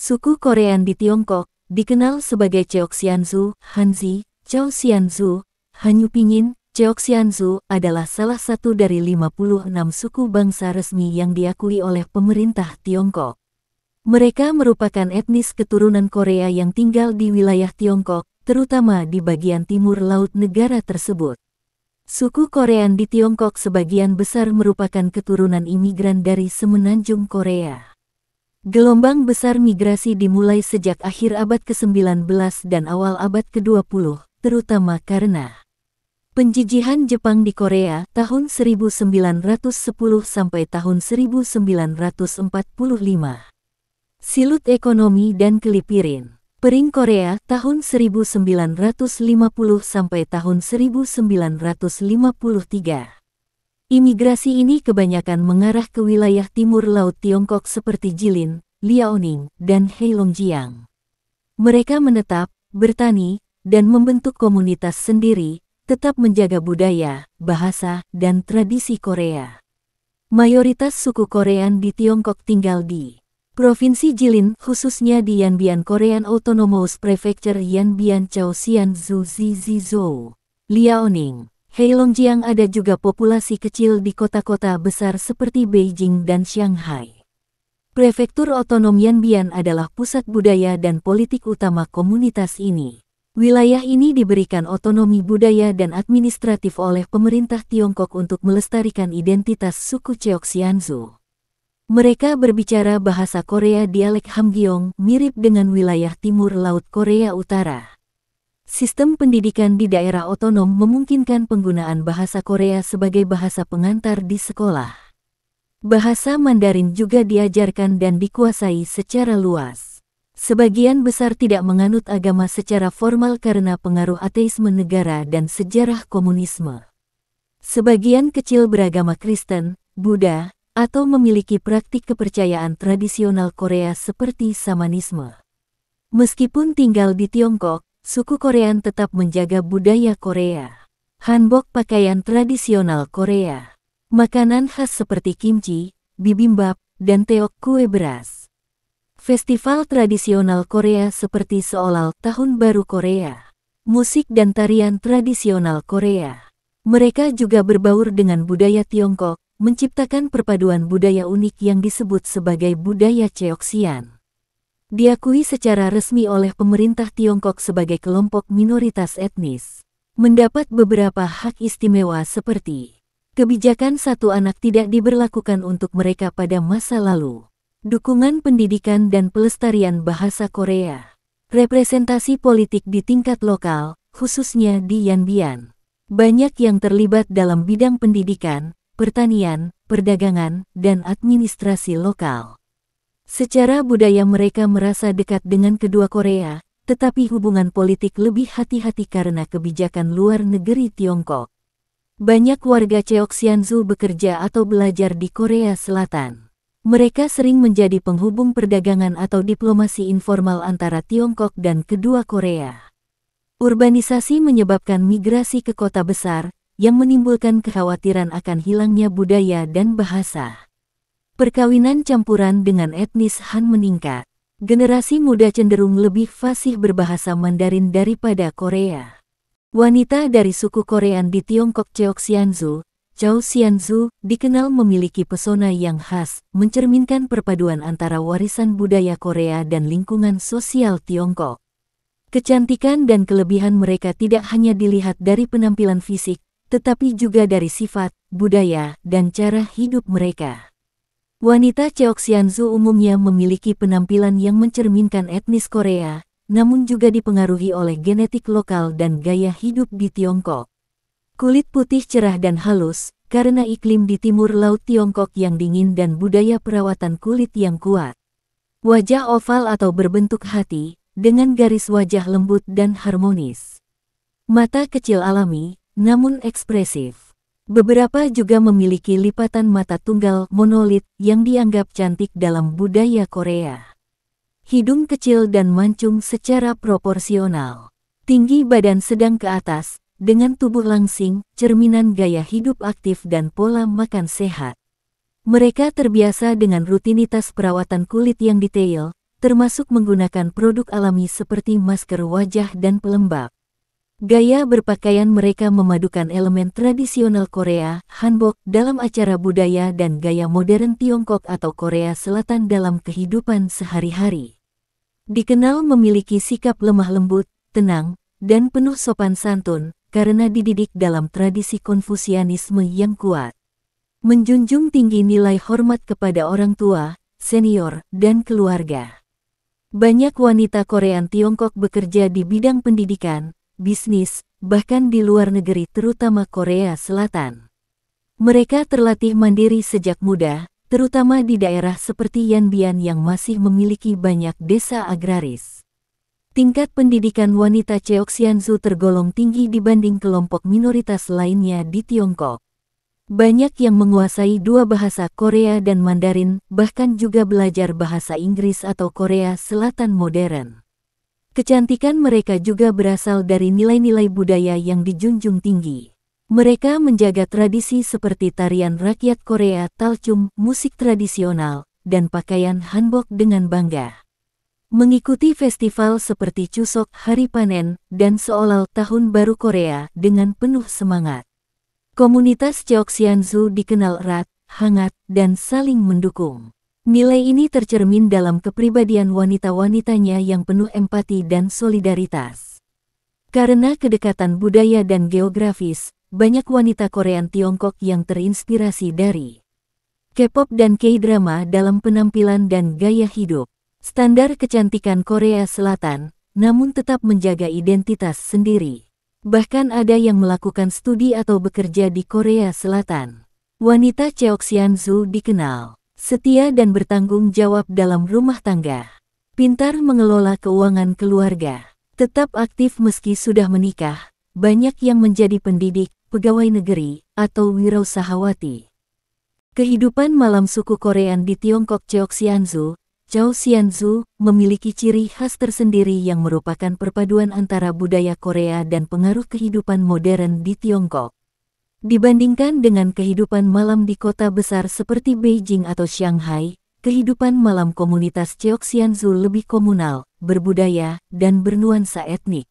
Suku Korean di Tiongkok dikenal sebagai Cheoksianzu, Hanzi, Chaosianzu, Hanyupingin. Cheoksianzu adalah salah satu dari 56 suku bangsa resmi yang diakui oleh pemerintah Tiongkok. Mereka merupakan etnis keturunan Korea yang tinggal di wilayah Tiongkok, terutama di bagian timur laut negara tersebut. Suku Korean di Tiongkok sebagian besar merupakan keturunan imigran dari semenanjung Korea. Gelombang besar migrasi dimulai sejak akhir abad ke-19 dan awal abad ke-20, terutama karena penjijihan Jepang di Korea tahun 1910 sampai tahun 1945. Silut ekonomi dan kelipirin. Perang Korea tahun 1950 sampai tahun 1953. Imigrasi ini kebanyakan mengarah ke wilayah timur laut Tiongkok seperti Jilin, Liaoning, dan Heilongjiang. Mereka menetap, bertani, dan membentuk komunitas sendiri, tetap menjaga budaya, bahasa, dan tradisi Korea. Mayoritas suku Korean di Tiongkok tinggal di Provinsi Jilin, khususnya di Yanbian Korean Autonomous Prefecture Yanbian Chaosianzu Zizhou, Liaoning, Heilongjiang. Ada juga populasi kecil di kota-kota besar seperti Beijing dan Shanghai. Prefektur Otonom Yanbian adalah pusat budaya dan politik utama komunitas ini. Wilayah ini diberikan otonomi budaya dan administratif oleh pemerintah Tiongkok untuk melestarikan identitas suku Cheoksianzu. Mereka berbicara bahasa Korea dialek Hamgyong, mirip dengan wilayah timur laut Korea Utara. Sistem pendidikan di daerah otonom memungkinkan penggunaan bahasa Korea sebagai bahasa pengantar di sekolah. Bahasa Mandarin juga diajarkan dan dikuasai secara luas. Sebagian besar tidak menganut agama secara formal karena pengaruh ateisme negara dan sejarah komunisme. Sebagian kecil beragama Kristen, Buddha, atau memiliki praktik kepercayaan tradisional Korea seperti Shamanisme. Meskipun tinggal di Tiongkok, suku Korean tetap menjaga budaya Korea. Hanbok, pakaian tradisional Korea. Makanan khas seperti kimchi, bibimbap, dan teok, kue beras. Festival tradisional Korea seperti Seollal, Tahun Baru Korea. Musik dan tarian tradisional Korea. Mereka juga berbaur dengan budaya Tiongkok, menciptakan perpaduan budaya unik yang disebut sebagai budaya Cheoksian. Diakui secara resmi oleh pemerintah Tiongkok sebagai kelompok minoritas etnis. Mendapat beberapa hak istimewa seperti kebijakan satu anak tidak diberlakukan untuk mereka pada masa lalu. Dukungan pendidikan dan pelestarian bahasa Korea. Representasi politik di tingkat lokal, khususnya di Yanbian. Banyak yang terlibat dalam bidang pendidikan, pertanian, perdagangan, dan administrasi lokal. Secara budaya mereka merasa dekat dengan kedua Korea, tetapi hubungan politik lebih hati-hati karena kebijakan luar negeri Tiongkok. Banyak warga Cheoksianzu bekerja atau belajar di Korea Selatan. Mereka sering menjadi penghubung perdagangan atau diplomasi informal antara Tiongkok dan kedua Korea. Urbanisasi menyebabkan migrasi ke kota besar, yang menimbulkan kekhawatiran akan hilangnya budaya dan bahasa. Perkawinan campuran dengan etnis Han meningkat. Generasi muda cenderung lebih fasih berbahasa Mandarin daripada Korea. Wanita dari suku Korean di Tiongkok Cheoksianzu, Chaosianzu, dikenal memiliki pesona yang khas, mencerminkan perpaduan antara warisan budaya Korea dan lingkungan sosial Tiongkok. Kecantikan dan kelebihan mereka tidak hanya dilihat dari penampilan fisik, tetapi juga dari sifat, budaya, dan cara hidup mereka. Wanita Cheoksianzu umumnya memiliki penampilan yang mencerminkan etnis Korea, namun juga dipengaruhi oleh genetik lokal dan gaya hidup di Tiongkok. Kulit putih cerah dan halus, karena iklim di timur laut Tiongkok yang dingin dan budaya perawatan kulit yang kuat. Wajah oval atau berbentuk hati, dengan garis wajah lembut dan harmonis. Mata kecil alami, namun ekspresif. Beberapa juga memiliki lipatan mata tunggal monolit yang dianggap cantik dalam budaya Korea. Hidung kecil dan mancung secara proporsional. Tinggi badan sedang ke atas, dengan tubuh langsing, cerminan gaya hidup aktif dan pola makan sehat. Mereka terbiasa dengan rutinitas perawatan kulit yang detail, termasuk menggunakan produk alami seperti masker wajah dan pelembab. Gaya berpakaian mereka memadukan elemen tradisional Korea, hanbok dalam acara budaya dan gaya modern Tiongkok atau Korea Selatan dalam kehidupan sehari-hari. Dikenal memiliki sikap lemah lembut, tenang, dan penuh sopan santun, karena dididik dalam tradisi Konfusianisme yang kuat. Menjunjung tinggi nilai hormat kepada orang tua, senior, dan keluarga. Banyak wanita Korean Tiongkok bekerja di bidang pendidikan, bisnis, bahkan di luar negeri terutama Korea Selatan. Mereka terlatih mandiri sejak muda, terutama di daerah seperti Yanbian yang masih memiliki banyak desa agraris. Tingkat pendidikan wanita Cheoksianzu tergolong tinggi dibanding kelompok minoritas lainnya di Tiongkok. Banyak yang menguasai dua bahasa Korea dan Mandarin, bahkan juga belajar bahasa Inggris atau Korea Selatan modern. Kecantikan mereka juga berasal dari nilai-nilai budaya yang dijunjung tinggi. Mereka menjaga tradisi seperti tarian rakyat Korea, talchum, musik tradisional, dan pakaian hanbok dengan bangga. Mengikuti festival seperti Chuseok, Hari Panen, dan Seolal Tahun Baru Korea dengan penuh semangat. Komunitas Cheoksianzu dikenal erat, hangat, dan saling mendukung. Nilai ini tercermin dalam kepribadian wanita-wanitanya yang penuh empati dan solidaritas. Karena kedekatan budaya dan geografis, banyak wanita Korean Tiongkok yang terinspirasi dari K-pop dan K-drama dalam penampilan dan gaya hidup. Standar kecantikan Korea Selatan, namun tetap menjaga identitas sendiri. Bahkan ada yang melakukan studi atau bekerja di Korea Selatan. Wanita Cheoksianzu dikenal setia dan bertanggung jawab dalam rumah tangga. Pintar mengelola keuangan keluarga. Tetap aktif meski sudah menikah. Banyak yang menjadi pendidik, pegawai negeri, atau wirausahawati. Kehidupan malam suku Korean di Tiongkok Cheoksianzu, Chow-sianzu, memiliki ciri khas tersendiri yang merupakan perpaduan antara budaya Korea dan pengaruh kehidupan modern di Tiongkok. Dibandingkan dengan kehidupan malam di kota besar seperti Beijing atau Shanghai, kehidupan malam komunitas Cheoksianzu lebih komunal, berbudaya, dan bernuansa etnik.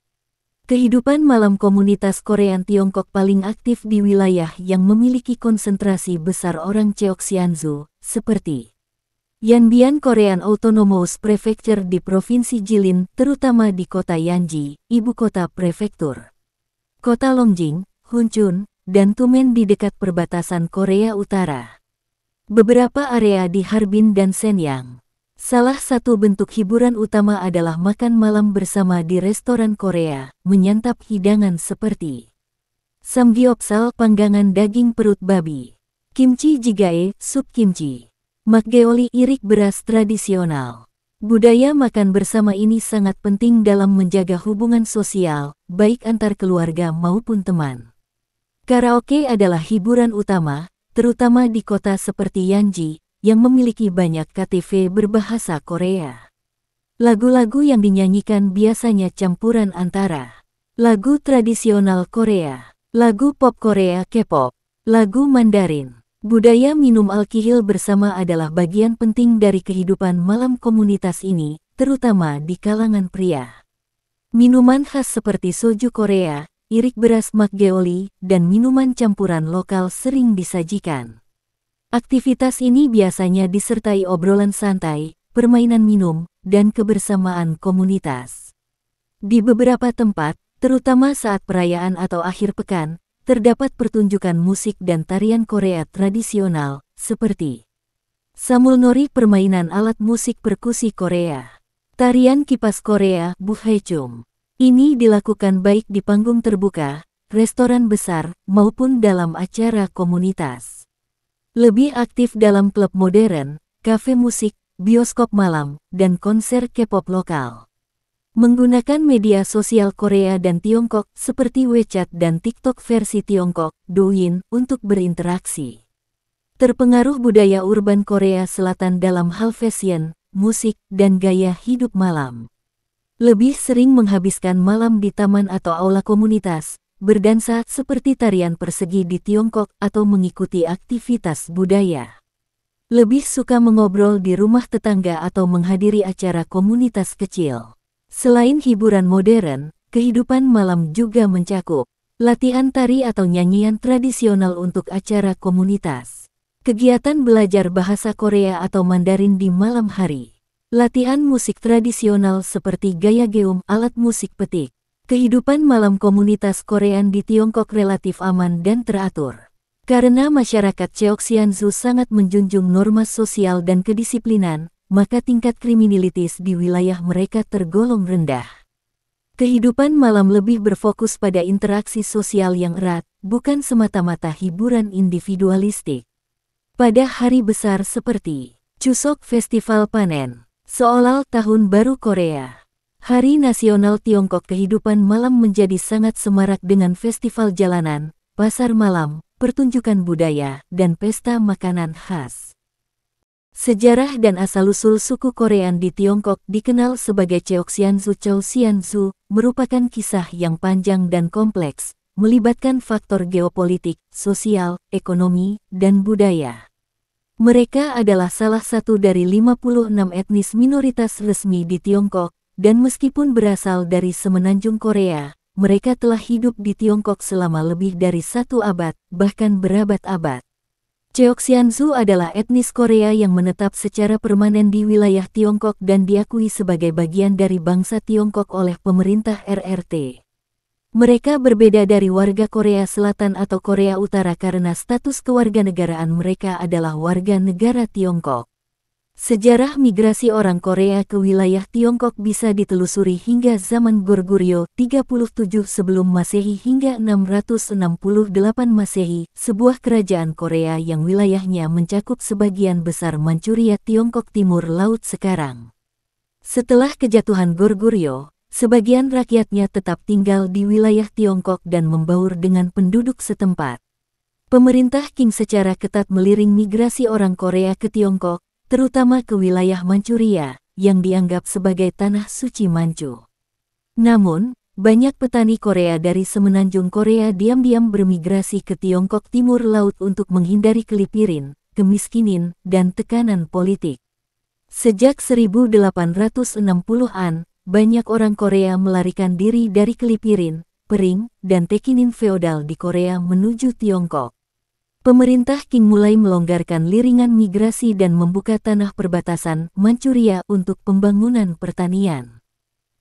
Kehidupan malam komunitas Korean Tiongkok paling aktif di wilayah yang memiliki konsentrasi besar orang Cheoksianzu, seperti Yanbian Korean Autonomous Prefecture di Provinsi Jilin, terutama di kota Yanji, ibu kota prefektur. Kota Longjing, Hunchun, dan Tumen di dekat perbatasan Korea Utara. Beberapa area di Harbin dan Shenyang. Salah satu bentuk hiburan utama adalah makan malam bersama di restoran Korea, menyantap hidangan seperti samgyeopsal panggangan daging perut babi, kimchi jjigae, sup kimchi, makgeolli irik beras tradisional. Budaya makan bersama ini sangat penting dalam menjaga hubungan sosial, baik antar keluarga maupun teman. Karaoke adalah hiburan utama, terutama di kota seperti Yanji, yang memiliki banyak KTV berbahasa Korea. Lagu-lagu yang dinyanyikan biasanya campuran antara lagu tradisional Korea, lagu pop Korea K-pop, lagu Mandarin. Budaya minum alkohol bersama adalah bagian penting dari kehidupan malam komunitas ini, terutama di kalangan pria. Minuman khas seperti soju Korea, irik beras makgeolli, dan minuman campuran lokal sering disajikan. Aktivitas ini biasanya disertai obrolan santai, permainan minum, dan kebersamaan komunitas. Di beberapa tempat, terutama saat perayaan atau akhir pekan, terdapat pertunjukan musik dan tarian Korea tradisional, seperti samulnori permainan alat musik perkusi Korea, tarian kipas Korea Buhaechum. Ini dilakukan baik di panggung terbuka, restoran besar, maupun dalam acara komunitas. Lebih aktif dalam klub modern, kafe musik, bioskop malam, dan konser K-pop lokal. Menggunakan media sosial Korea dan Tiongkok seperti WeChat dan TikTok versi Tiongkok, Douyin, untuk berinteraksi. Terpengaruh budaya urban Korea Selatan dalam hal fashion, musik, dan gaya hidup malam. Lebih sering menghabiskan malam di taman atau aula komunitas, berdansa seperti tarian persegi di Tiongkok atau mengikuti aktivitas budaya. lebih suka mengobrol di rumah tetangga atau menghadiri acara komunitas kecil. Selain hiburan modern, kehidupan malam juga mencakup latihan tari atau nyanyian tradisional untuk acara komunitas, kegiatan belajar bahasa Korea atau Mandarin di malam hari, latihan musik tradisional seperti gayageum alat musik petik. Kehidupan malam komunitas Korean di Tiongkok relatif aman dan teratur. Karena masyarakat Cheoksianzu sangat menjunjung norma sosial dan kedisiplinan, maka tingkat kriminalitas di wilayah mereka tergolong rendah. Kehidupan malam lebih berfokus pada interaksi sosial yang erat, bukan semata-mata hiburan individualistik. Pada hari besar seperti Chuseok Festival Panen, Seollal Tahun Baru Korea, Hari Nasional Tiongkok, kehidupan malam menjadi sangat semarak dengan festival jalanan, pasar malam, pertunjukan budaya, dan pesta makanan khas. Sejarah dan asal-usul suku Korean di Tiongkok dikenal sebagai Cheoksianzu Chouxianzu, merupakan kisah yang panjang dan kompleks, melibatkan faktor geopolitik, sosial, ekonomi, dan budaya. Mereka adalah salah satu dari 56 etnis minoritas resmi di Tiongkok, dan meskipun berasal dari semenanjung Korea, mereka telah hidup di Tiongkok selama lebih dari 1 abad, bahkan berabad-abad. Cheoksianzu adalah etnis Korea yang menetap secara permanen di wilayah Tiongkok dan diakui sebagai bagian dari bangsa Tiongkok oleh pemerintah RRT. Mereka berbeda dari warga Korea Selatan atau Korea Utara karena status kewarganegaraan mereka adalah warga negara Tiongkok. Sejarah migrasi orang Korea ke wilayah Tiongkok bisa ditelusuri hingga zaman Goryeo 37 sebelum Masehi hingga 668 Masehi, sebuah kerajaan Korea yang wilayahnya mencakup sebagian besar Manchuria Tiongkok Timur Laut sekarang. Setelah kejatuhan Goryeo, sebagian rakyatnya tetap tinggal di wilayah Tiongkok dan membaur dengan penduduk setempat. Pemerintah Qing secara ketat meliring migrasi orang Korea ke Tiongkok, terutama ke wilayah Manchuria, yang dianggap sebagai tanah suci Manchu. Namun, banyak petani Korea dari semenanjung Korea diam-diam bermigrasi ke Tiongkok Timur Laut untuk menghindari kelipirin, kemiskinan, dan tekanan politik. Sejak 1860-an, banyak orang Korea melarikan diri dari kelipirin, pering, dan tekinin feodal di Korea menuju Tiongkok. Pemerintah Qing mulai melonggarkan liringan migrasi dan membuka tanah perbatasan Manchuria untuk pembangunan pertanian.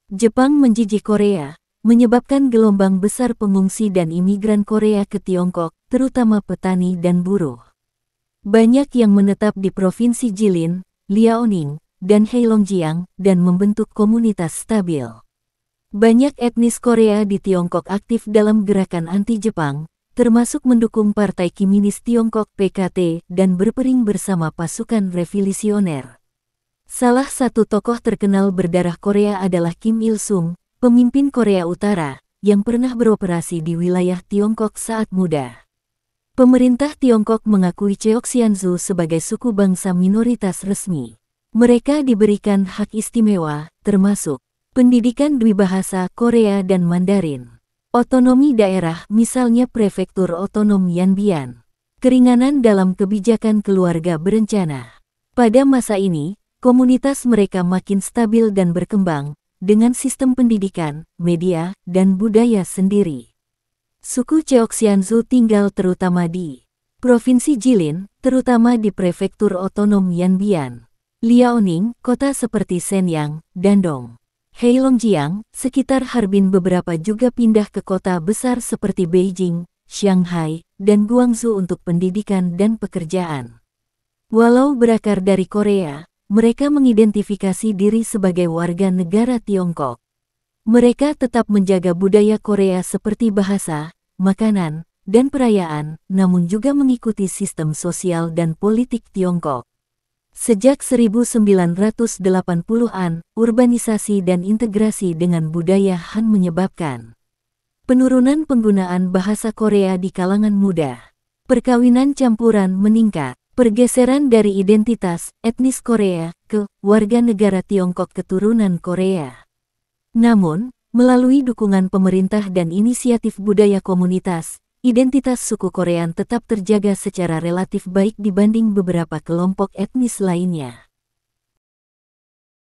Jepang menjajah Korea, menyebabkan gelombang besar pengungsi dan imigran Korea ke Tiongkok, terutama petani dan buruh. Banyak yang menetap di Provinsi Jilin, Liaoning, dan Heilongjiang, dan membentuk komunitas stabil. Banyak etnis Korea di Tiongkok aktif dalam gerakan anti-Jepang, termasuk mendukung Partai Komunis Tiongkok (PKT) dan berpering bersama pasukan revolusioner. Salah satu tokoh terkenal berdarah Korea adalah Kim Il-sung, pemimpin Korea Utara, yang pernah beroperasi di wilayah Tiongkok saat muda. Pemerintah Tiongkok mengakui Cheoksianzu sebagai suku bangsa minoritas resmi. Mereka diberikan hak istimewa, termasuk pendidikan dwibahasa Korea dan Mandarin. Otonomi daerah, misalnya Prefektur Otonom Yanbian. Keringanan dalam kebijakan keluarga berencana. Pada masa ini, komunitas mereka makin stabil dan berkembang, dengan sistem pendidikan, media, dan budaya sendiri. Suku Cheoksianzu tinggal terutama di Provinsi Jilin, terutama di Prefektur Otonom Yanbian, Liaoning, kota seperti Shenyang, Dandong, Heilongjiang, sekitar Harbin. Beberapa juga pindah ke kota besar seperti Beijing, Shanghai, dan Guangzhou untuk pendidikan dan pekerjaan. Walau berakar dari Korea, mereka mengidentifikasi diri sebagai warga negara Tiongkok. Mereka tetap menjaga budaya Korea seperti bahasa, makanan, dan perayaan, namun juga mengikuti sistem sosial dan politik Tiongkok. Sejak 1980-an, urbanisasi dan integrasi dengan budaya Han menyebabkan penurunan penggunaan bahasa Korea di kalangan muda. Perkawinan campuran meningkat, pergeseran dari identitas etnis Korea ke warga negara Tiongkok keturunan Korea. Namun, melalui dukungan pemerintah dan inisiatif budaya komunitas, identitas suku Korean tetap terjaga secara relatif baik dibanding beberapa kelompok etnis lainnya.